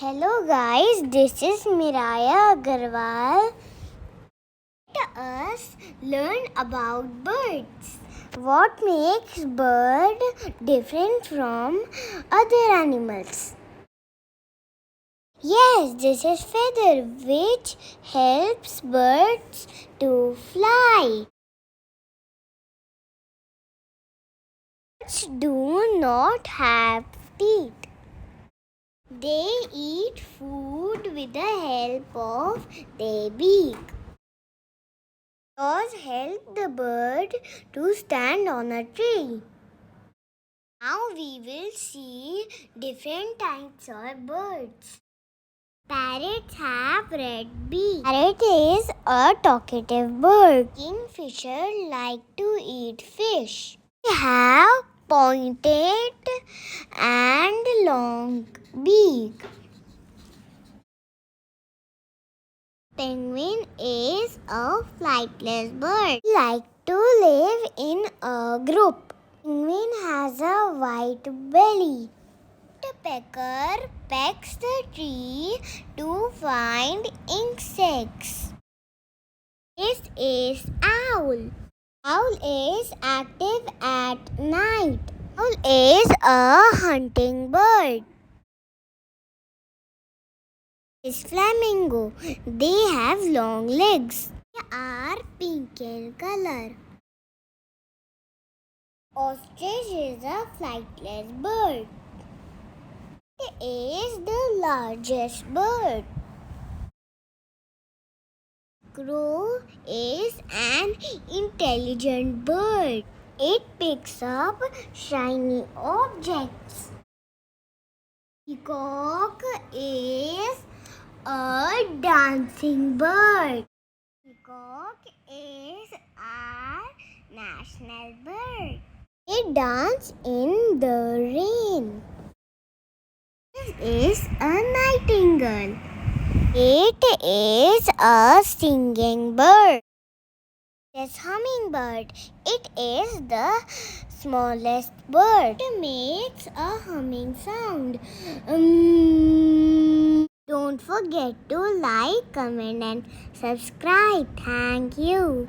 Hello guys, this is Miraya Agarwal. Let us learn about birds. What makes bird different from other animals? Yes, this is feather which helps birds to fly. Birds do not have teeth. They eat food with the help of their beak. Claws help the bird to stand on a tree. Now we will see different types of birds. Parrots have red beaks. Parrot is a talkative bird. Kingfisher like to eat fish. They have pointed and long beak. Penguin is a flightless bird. They like to live in a group. Penguin has a white belly. Woodpecker pecks the tree to find insects. This is owl. Owl is active at night. Owl is a hunting bird. Is flamingo. They have long legs. They are pink in color. Ostrich is a flightless bird. It is the largest bird. Crow is an intelligent bird. It picks up shiny objects. Peacock is a dancing bird. Peacock is our national bird. It dances in the rain. This is a nightingale. It is a singing bird. This hummingbird. It is the smallest bird. It makes a humming sound. Don't forget to like, comment and subscribe. Thank you.